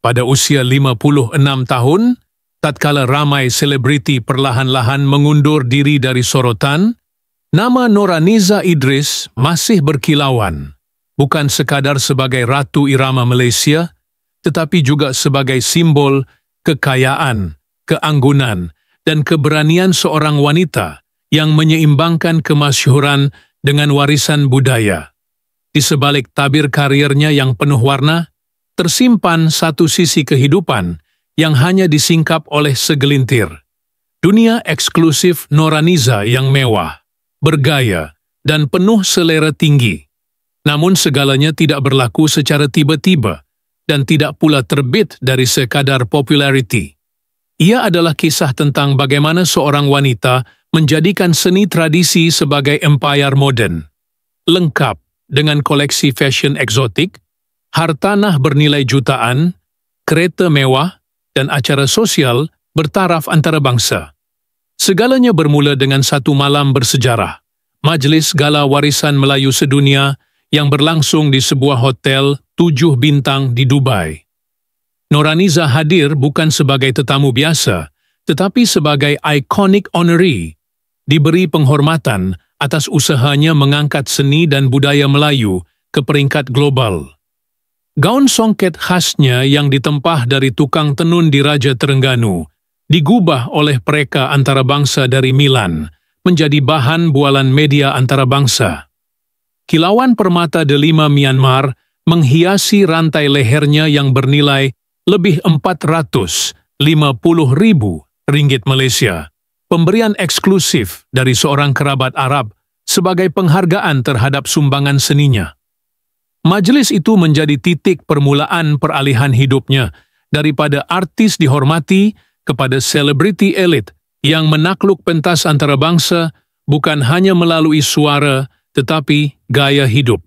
Pada usia 56 tahun, tatkala ramai selebriti perlahan-lahan mengundur diri dari sorotan, nama Nurhaniza Idris masih berkilauan, bukan sekadar sebagai Ratu Irama Malaysia, tetapi juga sebagai simbol kekayaan, keanggunan, dan keberanian seorang wanita yang menyeimbangkan kemasyhuran dengan warisan budaya. Di sebalik tabir karirnya yang penuh warna, tersimpan satu sisi kehidupan yang hanya disingkap oleh segelintir. Dunia eksklusif Nurhaniza yang mewah, bergaya, dan penuh selera tinggi. Namun segalanya tidak berlaku secara tiba-tiba dan tidak pula terbit dari sekadar populariti. Ia adalah kisah tentang bagaimana seorang wanita menjadikan seni tradisi sebagai empayar moden, lengkap dengan koleksi fashion eksotik, hartanah bernilai jutaan, kereta mewah, dan acara sosial bertaraf antarabangsa. Segalanya bermula dengan satu malam bersejarah, Majlis Gala Warisan Melayu Sedunia yang berlangsung di sebuah hotel 7 bintang di Dubai. Nurhaniza hadir bukan sebagai tetamu biasa, tetapi sebagai iconic honoree, diberi penghormatan atas usahanya mengangkat seni dan budaya Melayu ke peringkat global. Gaun songket khasnya yang ditempah dari tukang tenun di Raja Terengganu, digubah oleh pereka antarabangsa dari Milan, menjadi bahan bualan media antarabangsa. Kilauan permata delima Myanmar menghiasi rantai lehernya yang bernilai lebih 450.000 ringgit Malaysia, pemberian eksklusif dari seorang kerabat Arab sebagai penghargaan terhadap sumbangan seninya. Majlis itu menjadi titik permulaan peralihan hidupnya daripada artis dihormati kepada selebriti elit yang menakluk pentas antarabangsa bukan hanya melalui suara tetapi gaya hidup.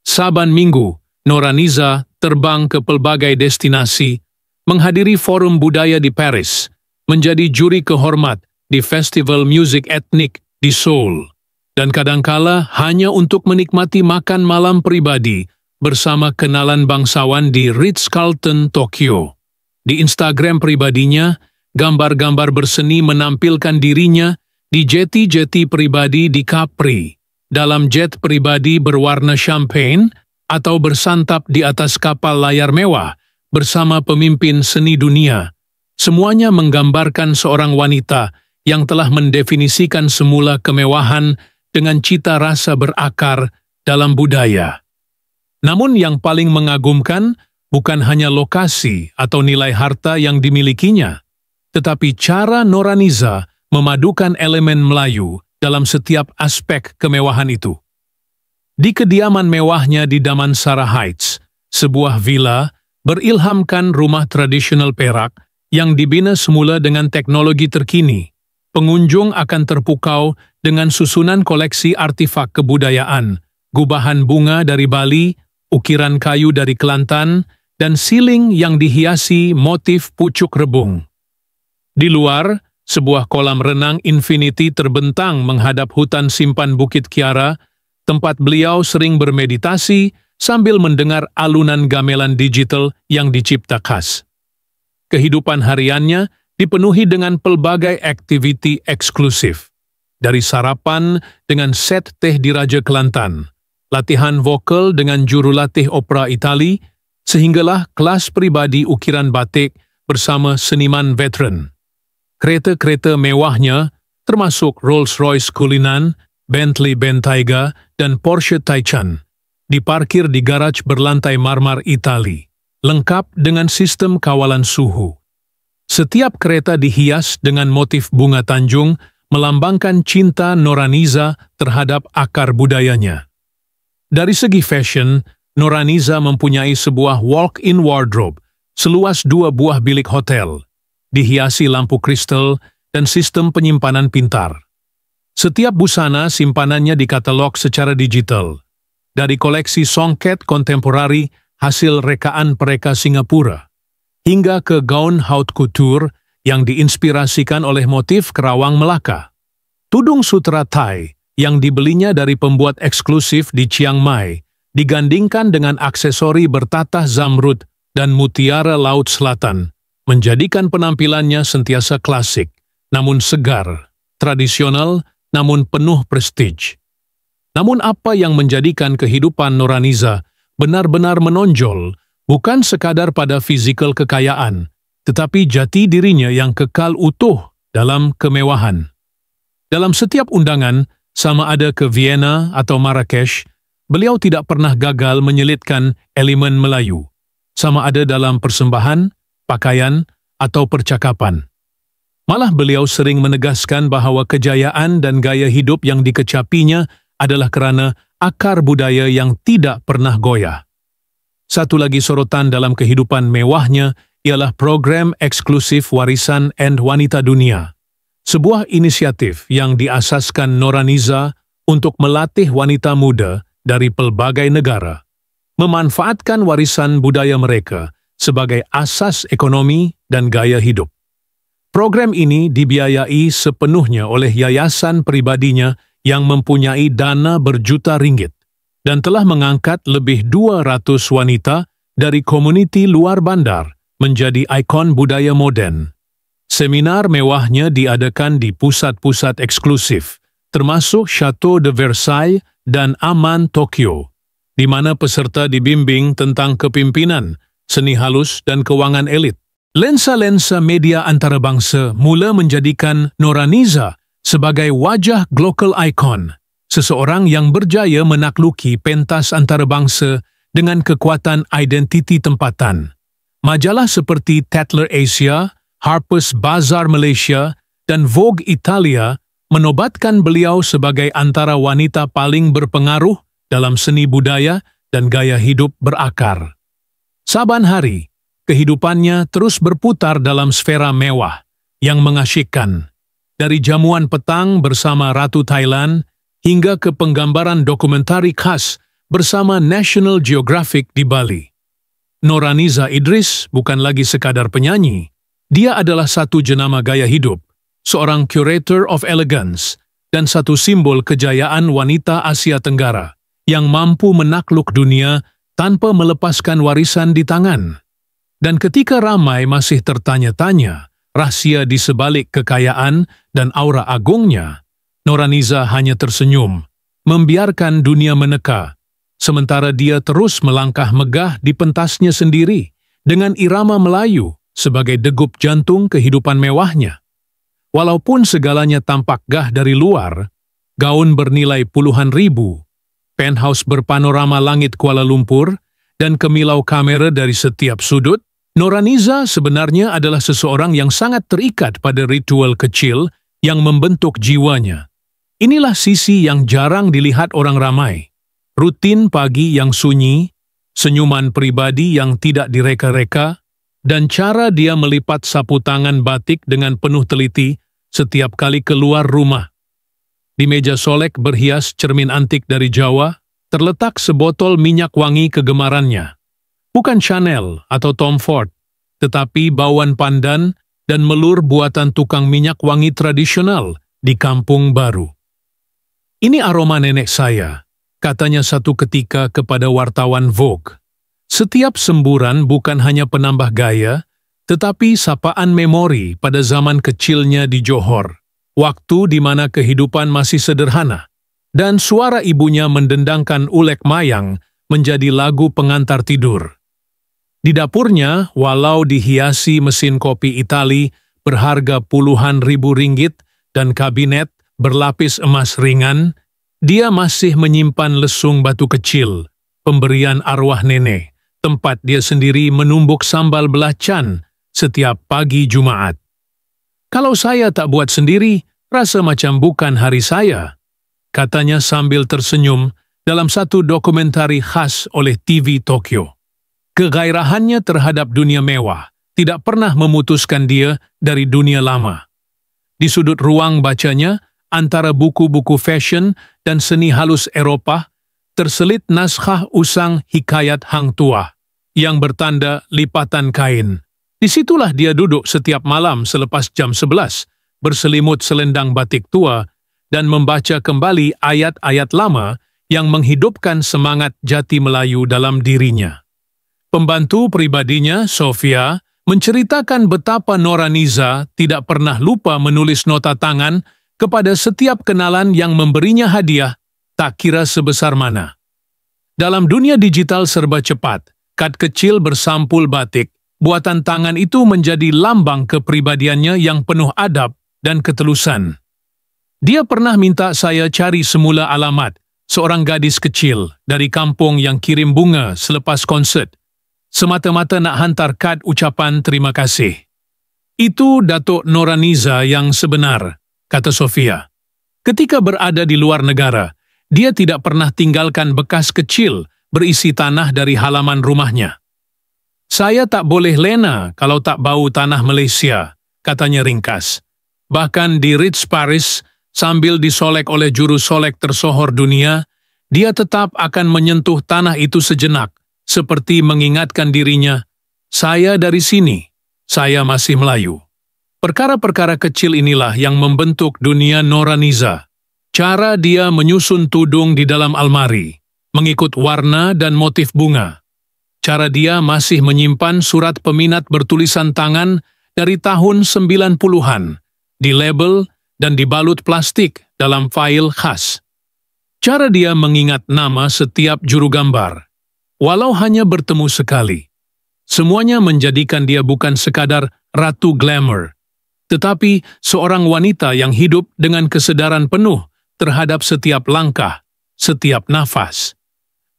Saban minggu, Nurhaniza terbang ke pelbagai destinasi, menghadiri forum budaya di Paris, menjadi juri kehormat di festival musik etnik di Seoul, dan kadangkala hanya untuk menikmati makan malam pribadi bersama kenalan bangsawan di Ritz-Carlton, Tokyo. Di Instagram pribadinya, gambar-gambar berseni menampilkan dirinya di jeti-jeti pribadi di Capri, dalam jet pribadi berwarna champagne, atau bersantap di atas kapal layar mewah bersama pemimpin seni dunia. Semuanya menggambarkan seorang wanita yang telah mendefinisikan semula kemewahan dengan cita rasa berakar dalam budaya. Namun yang paling mengagumkan bukan hanya lokasi atau nilai harta yang dimilikinya, tetapi cara Nurhaniza memadukan elemen Melayu dalam setiap aspek kemewahan itu. Di kediaman mewahnya di Damansara Heights, sebuah villa berilhamkan rumah tradisional Perak yang dibina semula dengan teknologi terkini, pengunjung akan terpukau dengan susunan koleksi artifak kebudayaan, gubahan bunga dari Bali, ukiran kayu dari Kelantan, dan siling yang dihiasi motif pucuk rebung. Di luar, sebuah kolam renang infinity terbentang menghadap hutan simpan Bukit Kiara, tempat beliau sering bermeditasi sambil mendengar alunan gamelan digital yang dicipta khas. Kehidupan hariannya dipenuhi dengan pelbagai aktiviti eksklusif, dari sarapan dengan set teh di Raja Kelantan, latihan vokal dengan jurulatih opera Itali, sehinggalah kelas pribadi ukiran batik bersama seniman veteran. Kereta-kereta mewahnya, termasuk Rolls-Royce Cullinan, Bentley Bentayga, dan Porsche Taycan, diparkir di garaj berlantai marmar Itali, lengkap dengan sistem kawalan suhu. Setiap kereta dihias dengan motif bunga tanjung, melambangkan cinta Nurhaniza terhadap akar budayanya. Dari segi fashion, Nurhaniza mempunyai sebuah walk-in wardrobe seluas 2 buah bilik hotel, dihiasi lampu kristal dan sistem penyimpanan pintar. Setiap busana simpanannya dikatalog secara digital, dari koleksi songket kontemporari hasil rekaan pereka Singapura, hingga ke gaun haute couture yang diinspirasikan oleh motif kerawang Melaka. Tudung sutra Thai yang dibelinya dari pembuat eksklusif di Chiang Mai, digandingkan dengan aksesori bertatah zamrud dan Mutiara Laut Selatan menjadikan penampilannya sentiasa klasik, namun segar, tradisional, namun penuh prestij. Namun apa yang menjadikan kehidupan Noraniza benar-benar menonjol bukan sekadar pada fizikal kekayaan, tetapi jati dirinya yang kekal utuh dalam kemewahan. Dalam setiap undangan, sama ada ke Vienna atau Marrakesh, beliau tidak pernah gagal menyelitkan elemen Melayu, sama ada dalam persembahan, pakaian, atau percakapan. Malah beliau sering menegaskan bahawa kejayaan dan gaya hidup yang dikecapinya adalah kerana akar budaya yang tidak pernah goyah. Satu lagi sorotan dalam kehidupan mewahnya ialah program eksklusif Warisan and Wanita Dunia, sebuah inisiatif yang diasaskan Noraniza untuk melatih wanita muda dari pelbagai negara, memanfaatkan warisan budaya mereka sebagai asas ekonomi dan gaya hidup. Program ini dibiayai sepenuhnya oleh yayasan pribadinya yang mempunyai dana berjuta ringgit dan telah mengangkat lebih 200 wanita dari komuniti luar bandar menjadi ikon budaya moden. Seminar mewahnya diadakan di pusat-pusat eksklusif, termasuk Chateau de Versailles dan Aman Tokyo, di mana peserta dibimbing tentang kepimpinan, seni halus dan kewangan elit. Lensa-lensa media antarabangsa mula menjadikan Noraniza sebagai wajah global icon, seseorang yang berjaya menakluki pentas antarabangsa dengan kekuatan identiti tempatan. Majalah seperti Tatler Asia, Harper's Bazaar Malaysia, dan Vogue Italia menobatkan beliau sebagai antara wanita paling berpengaruh dalam seni budaya dan gaya hidup berakar. Saban hari, kehidupannya terus berputar dalam sfera mewah yang mengasyikkan, dari jamuan petang bersama Ratu Thailand hingga ke penggambaran dokumentari khas bersama National Geographic di Bali. Noraniza Idris bukan lagi sekadar penyanyi, dia adalah satu jenama gaya hidup, seorang curator of elegance, dan satu simbol kejayaan wanita Asia Tenggara yang mampu menakluk dunia tanpa melepaskan warisan di tangan. Dan ketika ramai masih tertanya-tanya rahsia di sebalik kekayaan dan aura agungnya, Noraniza hanya tersenyum, membiarkan dunia meneka, sementara dia terus melangkah megah di pentasnya sendiri dengan irama Melayu sebagai degup jantung kehidupan mewahnya. Walaupun segalanya tampak gah dari luar, gaun bernilai puluhan ribu, penthouse berpanorama langit Kuala Lumpur, dan kemilau kamera dari setiap sudut, Noraniza sebenarnya adalah seseorang yang sangat terikat pada ritual kecil yang membentuk jiwanya. Inilah sisi yang jarang dilihat orang ramai. Rutin pagi yang sunyi, senyuman pribadi yang tidak direka-reka, dan cara dia melipat sapu tangan batik dengan penuh teliti setiap kali keluar rumah. Di meja solek berhias cermin antik dari Jawa, terletak sebotol minyak wangi kegemarannya. Bukan Chanel atau Tom Ford, tetapi bauan pandan dan melur buatan tukang minyak wangi tradisional di Kampung Baru. "Ini aroma nenek saya," katanya satu ketika kepada wartawan Vogue. Setiap semburan bukan hanya penambah gaya, tetapi sapaan memori pada zaman kecilnya di Johor, waktu di mana kehidupan masih sederhana, dan suara ibunya mendendangkan ulek mayang menjadi lagu pengantar tidur. Di dapurnya, walau dihiasi mesin kopi Itali berharga puluhan ribu ringgit dan kabinet berlapis emas ringan, dia masih menyimpan lesung batu kecil, pemberian arwah nenek, tempat dia sendiri menumbuk sambal belacan setiap pagi Jumaat. "Kalau saya tak buat sendiri, rasa macam bukan hari saya," katanya sambil tersenyum dalam satu dokumentari khas oleh TV Tokyo. Kegairahannya terhadap dunia mewah tidak pernah memutuskan dia dari dunia lama. Di sudut ruang bacanya, antara buku-buku fashion dan seni halus Eropah, terselit naskah usang hikayat Hang Tuah yang bertanda lipatan kain. Disitulah dia duduk setiap malam selepas jam 11, berselimut selendang batik tua dan membaca kembali ayat-ayat lama yang menghidupkan semangat jati Melayu dalam dirinya. Pembantu pribadinya, Sofia, menceritakan betapa Noraniza tidak pernah lupa menulis nota tangan kepada setiap kenalan yang memberinya hadiah, tak kira sebesar mana. Dalam dunia digital serba cepat, kad kecil bersampul batik, buatan tangan itu menjadi lambang kepribadiannya yang penuh adab dan ketulusan. Dia pernah minta saya cari semula alamat seorang gadis kecil dari kampung yang kirim bunga selepas konsert, semata-mata nak hantar kad ucapan terima kasih. Itu Datuk Noraniza yang sebenar, kata Sofia. Ketika berada di luar negara, dia tidak pernah tinggalkan bekas kecil berisi tanah dari halaman rumahnya. Saya tak boleh lena kalau tak bau tanah Malaysia, katanya ringkas. Bahkan di Ritz Paris, sambil disolek oleh juru solek tersohor dunia, dia tetap akan menyentuh tanah itu sejenak, seperti mengingatkan dirinya, saya dari sini, saya masih Melayu. Perkara-perkara kecil inilah yang membentuk dunia Noraniza. Cara dia menyusun tudung di dalam almari, mengikut warna dan motif bunga. Cara dia masih menyimpan surat peminat bertulisan tangan dari tahun 90-an, dilabel dan dibalut plastik dalam file khas. Cara dia mengingat nama setiap juru gambar, walau hanya bertemu sekali. Semuanya menjadikan dia bukan sekadar ratu glamour, tetapi seorang wanita yang hidup dengan kesedaran penuh terhadap setiap langkah, setiap nafas.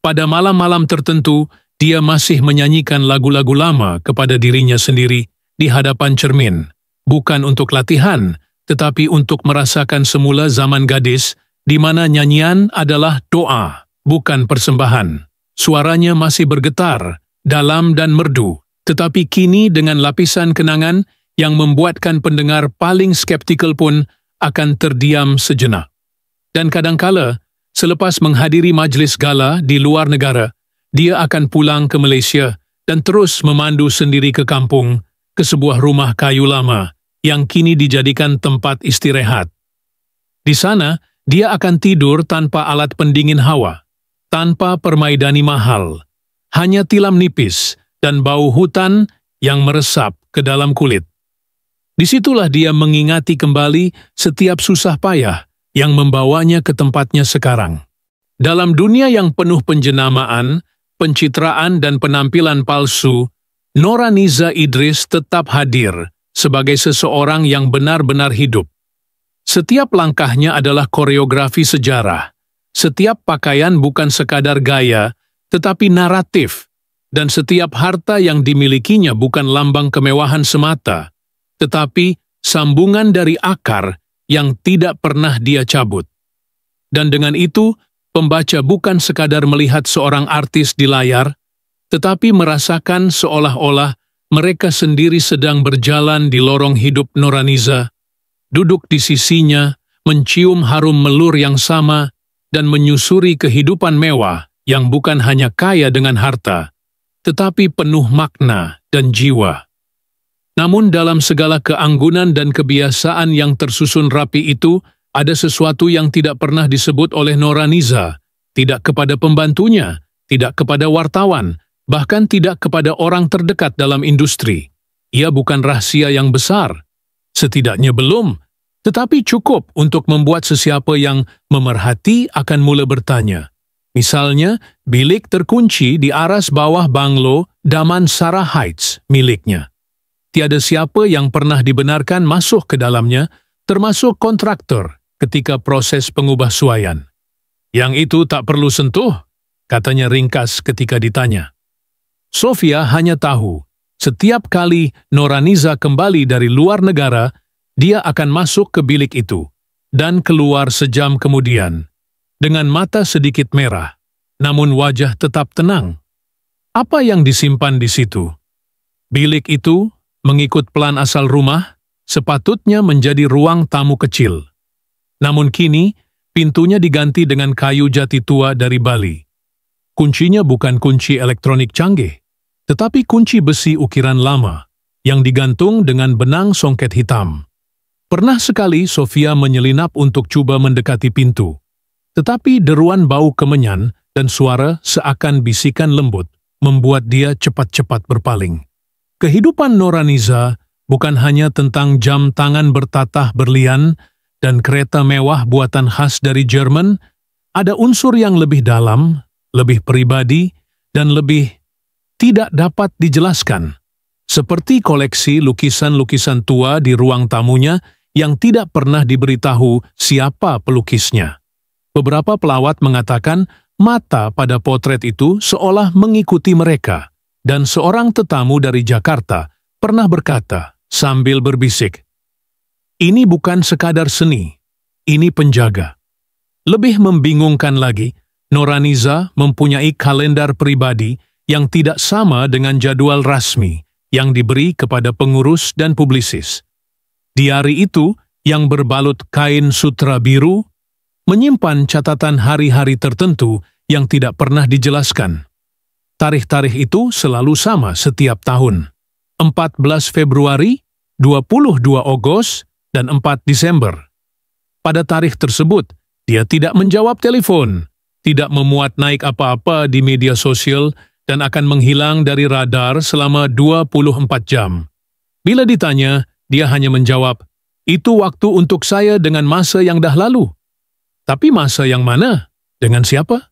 Pada malam-malam tertentu, dia masih menyanyikan lagu-lagu lama kepada dirinya sendiri di hadapan cermin, bukan untuk latihan, tetapi untuk merasakan semula zaman gadis, di mana nyanyian adalah doa, bukan persembahan. Suaranya masih bergetar, dalam dan merdu, tetapi kini dengan lapisan kenangan yang membuatkan pendengar paling skeptikal pun akan terdiam sejenak. Dan kadangkala, selepas menghadiri majlis gala di luar negara, dia akan pulang ke Malaysia dan terus memandu sendiri ke kampung, ke sebuah rumah kayu lama yang kini dijadikan tempat istirahat. Di sana, dia akan tidur tanpa alat pendingin hawa, tanpa permaidani mahal, hanya tilam nipis dan bau hutan yang meresap ke dalam kulit. Disitulah dia mengingati kembali setiap susah payah yang membawanya ke tempatnya sekarang. Dalam dunia yang penuh penjenamaan, pencitraan dan penampilan palsu, Noraniza Idris tetap hadir sebagai seseorang yang benar-benar hidup. Setiap langkahnya adalah koreografi sejarah. Setiap pakaian bukan sekadar gaya, tetapi naratif. Dan setiap harta yang dimilikinya bukan lambang kemewahan semata, tetapi sambungan dari akar yang tidak pernah dia cabut. Dan dengan itu, pembaca bukan sekadar melihat seorang artis di layar, tetapi merasakan seolah-olah mereka sendiri sedang berjalan di lorong hidup Noraniza, duduk di sisinya, mencium harum melur yang sama, dan menyusuri kehidupan mewah yang bukan hanya kaya dengan harta, tetapi penuh makna dan jiwa. Namun dalam segala keanggunan dan kebiasaan yang tersusun rapi itu, ada sesuatu yang tidak pernah disebut oleh Noraniza, tidak kepada pembantunya, tidak kepada wartawan, bahkan tidak kepada orang terdekat dalam industri. Ia bukan rahasia yang besar, setidaknya belum, tetapi cukup untuk membuat sesiapa yang memerhati akan mula bertanya. Misalnya, bilik terkunci di aras bawah banglo Damansara Heights miliknya. Tiada siapa yang pernah dibenarkan masuk ke dalamnya, termasuk kontraktor ketika proses pengubahsuaian. Yang itu tak perlu sentuh, katanya ringkas ketika ditanya. Sofia hanya tahu, setiap kali Noraniza kembali dari luar negara, dia akan masuk ke bilik itu, dan keluar sejam kemudian, dengan mata sedikit merah, namun wajah tetap tenang. Apa yang disimpan di situ? Bilik itu, mengikut plan asal rumah, sepatutnya menjadi ruang tamu kecil. Namun kini, pintunya diganti dengan kayu jati tua dari Bali. Kuncinya bukan kunci elektronik canggih, tetapi kunci besi ukiran lama, yang digantung dengan benang songket hitam. Pernah sekali Sofia menyelinap untuk coba mendekati pintu, tetapi deruan bau kemenyan dan suara seakan bisikan lembut membuat dia cepat-cepat berpaling. Kehidupan Noraniza bukan hanya tentang jam tangan bertatah berlian dan kereta mewah buatan khas dari Jerman, ada unsur yang lebih dalam, lebih pribadi, dan lebih tidak dapat dijelaskan. Seperti koleksi lukisan-lukisan tua di ruang tamunya yang tidak pernah diberitahu siapa pelukisnya. Beberapa pelawat mengatakan mata pada potret itu seolah mengikuti mereka, dan seorang tetamu dari Jakarta pernah berkata sambil berbisik, "Ini bukan sekadar seni, ini penjaga." Lebih membingungkan lagi, Noraniza mempunyai kalender pribadi yang tidak sama dengan jadwal rasmi yang diberi kepada pengurus dan publisis. Diari itu, yang berbalut kain sutra biru, menyimpan catatan hari-hari tertentu yang tidak pernah dijelaskan. Tarikh-tarikh itu selalu sama setiap tahun. 14 Februari, 22 Agustus, dan 4 Desember. Pada tarikh tersebut, dia tidak menjawab telepon, tidak memuat naik apa-apa di media sosial, dan akan menghilang dari radar selama 24 jam. Bila ditanya, dia hanya menjawab, "Itu waktu untuk saya dengan masa yang dah lalu." Tapi masa yang mana? Dengan siapa?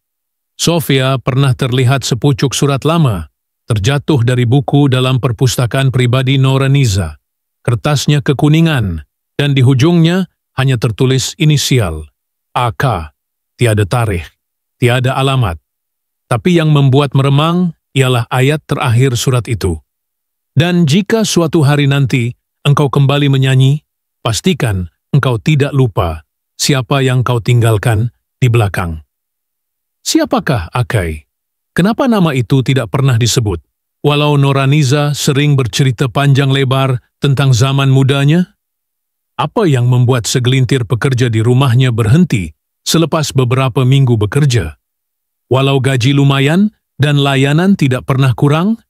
Sofia pernah terlihat sepucuk surat lama, terjatuh dari buku dalam perpustakaan pribadi Noraniza. Kertasnya kekuningan, dan di hujungnya hanya tertulis inisial, AK, tiada tarikh, tiada alamat. Tapi yang membuat meremang ialah ayat terakhir surat itu. Dan jika suatu hari nanti engkau kembali menyanyi, pastikan engkau tidak lupa siapa yang kau tinggalkan di belakang. Siapakah Akai? Kenapa nama itu tidak pernah disebut? Walau Noraniza sering bercerita panjang lebar tentang zaman mudanya, apa yang membuat segelintir pekerja di rumahnya berhenti selepas beberapa minggu bekerja? Walau gaji lumayan dan layanan tidak pernah kurang,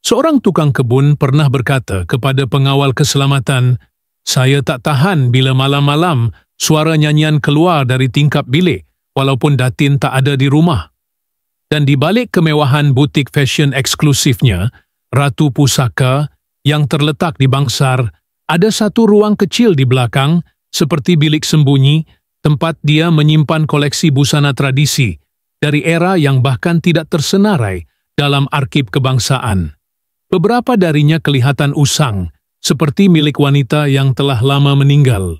seorang tukang kebun pernah berkata kepada pengawal keselamatan, "Saya tak tahan bila malam-malam suara nyanyian keluar dari tingkap bilik, walaupun datin tak ada di rumah." Dan di balik kemewahan butik fashion eksklusifnya, Ratu Pusaka, yang terletak di Bangsar, ada satu ruang kecil di belakang, seperti bilik sembunyi, tempat dia menyimpan koleksi busana tradisi dari era yang bahkan tidak tersenarai dalam arsip kebangsaan. Beberapa darinya kelihatan usang, seperti milik wanita yang telah lama meninggal.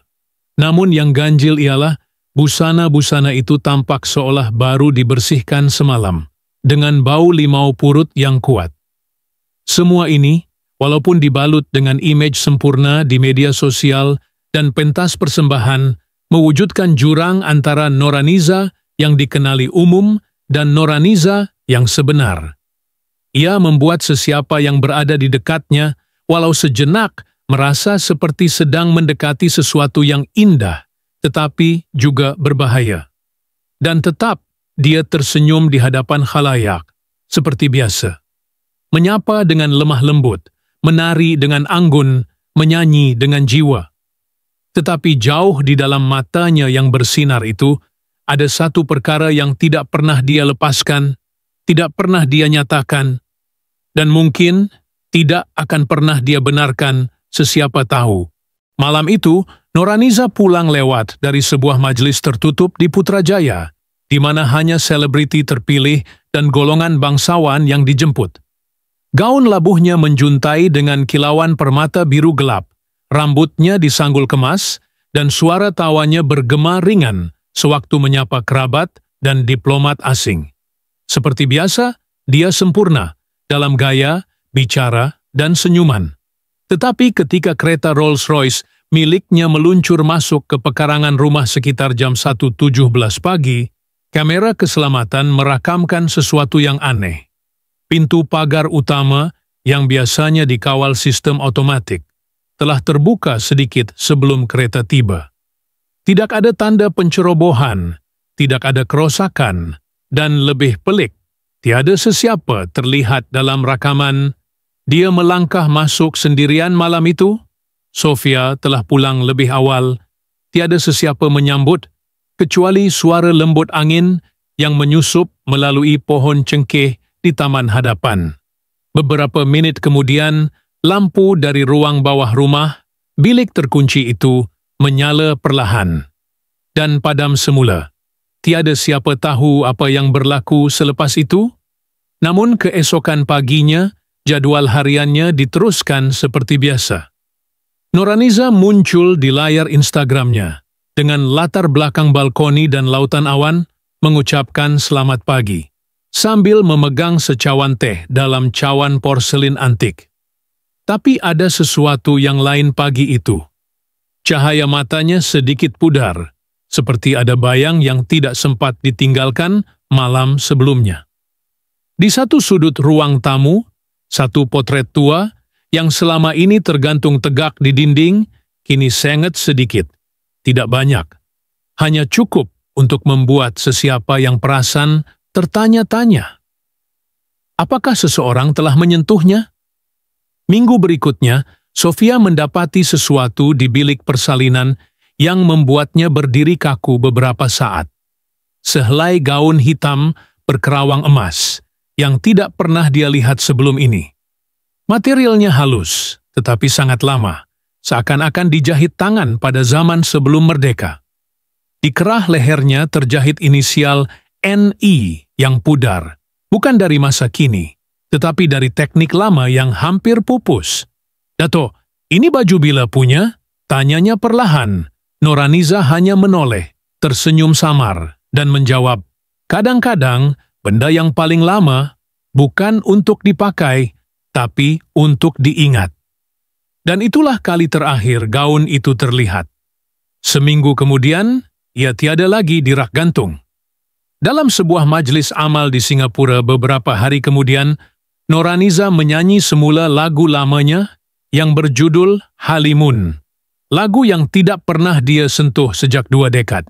Namun yang ganjil ialah busana-busana itu tampak seolah baru dibersihkan semalam, dengan bau limau purut yang kuat. Semua ini, walaupun dibalut dengan imej sempurna di media sosial dan pentas persembahan, mewujudkan jurang antara Noraniza yang dikenali umum dan Noraniza yang sebenar. Ia membuat sesiapa yang berada di dekatnya, walau sejenak, merasa seperti sedang mendekati sesuatu yang indah, tetapi juga berbahaya. Dan tetap dia tersenyum di hadapan khalayak, seperti biasa. Menyapa dengan lemah lembut, menari dengan anggun, menyanyi dengan jiwa. Tetapi jauh di dalam matanya yang bersinar itu, ada satu perkara yang tidak pernah dia lepaskan, tidak pernah dia nyatakan, dan mungkin tidak akan pernah dia benarkan sesiapa tahu. Malam itu, Noraniza pulang lewat dari sebuah majelis tertutup di Putrajaya, di mana hanya selebriti terpilih dan golongan bangsawan yang dijemput. Gaun labuhnya menjuntai dengan kilauan permata biru gelap, rambutnya disanggul kemas, dan suara tawanya bergema ringan sewaktu menyapa kerabat dan diplomat asing. Seperti biasa, dia sempurna dalam gaya, bicara, dan senyuman. Tetapi ketika kereta Rolls-Royce miliknya meluncur masuk ke pekarangan rumah sekitar jam 1.17 pagi, kamera keselamatan merakamkan sesuatu yang aneh. Pintu pagar utama yang biasanya dikawal sistem otomatik telah terbuka sedikit sebelum kereta tiba. Tidak ada tanda pencerobohan, tidak ada kerosakan, dan lebih pelik, tiada sesiapa terlihat dalam rakaman. Dia melangkah masuk sendirian malam itu. Sofia telah pulang lebih awal. Tiada sesiapa menyambut, kecuali suara lembut angin yang menyusup melalui pohon cengkeh di taman hadapan. Beberapa menit kemudian, lampu dari ruang bawah rumah, bilik terkunci itu, menyala perlahan dan padam semula. Tiada siapa tahu apa yang berlaku selepas itu. Namun keesokan paginya, jadual hariannya diteruskan seperti biasa. Noraniza muncul di layar Instagramnya dengan latar belakang balkoni dan lautan awan, mengucapkan selamat pagi, sambil memegang secawan teh dalam cawan porselin antik. Tapi ada sesuatu yang lain pagi itu. Cahaya matanya sedikit pudar, seperti ada bayang yang tidak sempat ditinggalkan malam sebelumnya. Di satu sudut ruang tamu, satu potret tua yang selama ini tergantung tegak di dinding, kini sengit sedikit. Tidak banyak, hanya cukup untuk membuat sesiapa yang perasan tertanya-tanya. Apakah seseorang telah menyentuhnya? Minggu berikutnya, Sofia mendapati sesuatu di bilik persalinan yang membuatnya berdiri kaku beberapa saat. Sehelai gaun hitam berkerawang emas yang tidak pernah dia lihat sebelum ini. Materialnya halus, tetapi sangat lama, seakan-akan dijahit tangan pada zaman sebelum merdeka. Di kerah lehernya terjahit inisial NI yang pudar, bukan dari masa kini, tetapi dari teknik lama yang hampir pupus. "Dato, ini baju Bila punya?" tanyanya perlahan. Noraniza hanya menoleh, tersenyum samar, dan menjawab, "Kadang-kadang, benda yang paling lama bukan untuk dipakai, tapi untuk diingat." Dan itulah kali terakhir gaun itu terlihat. Seminggu kemudian, ia tiada lagi di rak gantung. Dalam sebuah majlis amal di Singapura beberapa hari kemudian, Noraniza menyanyi semula lagu lamanya yang berjudul Halimun, lagu yang tidak pernah dia sentuh sejak 2 dekad.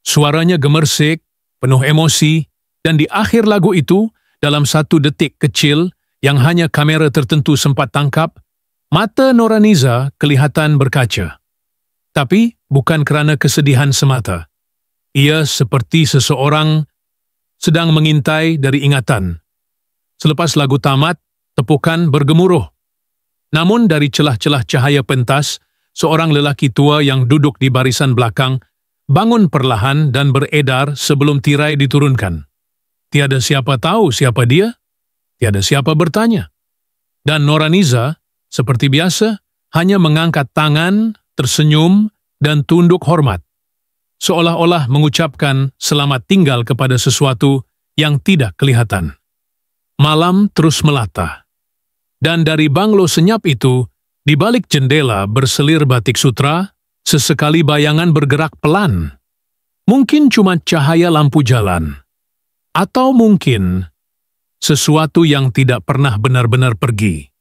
Suaranya gemersik, penuh emosi, dan di akhir lagu itu, dalam 1 detik kecil yang hanya kamera tertentu sempat tangkap, mata Noraniza kelihatan berkaca. Tapi bukan kerana kesedihan semata. Ia seperti seseorang sedang mengintai dari ingatan. Selepas lagu tamat, tepukan bergemuruh. Namun dari celah-celah cahaya pentas, seorang lelaki tua yang duduk di barisan belakang bangun perlahan dan beredar sebelum tirai diturunkan. Tiada siapa tahu siapa dia, tiada siapa bertanya. Dan Noraniza, seperti biasa, hanya mengangkat tangan, tersenyum, dan tunduk hormat. Seolah-olah mengucapkan selamat tinggal kepada sesuatu yang tidak kelihatan. Malam terus melata. Dan dari banglo senyap itu, di balik jendela berselir batik sutra, sesekali bayangan bergerak pelan. Mungkin cuma cahaya lampu jalan. Atau mungkin sesuatu yang tidak pernah benar-benar pergi.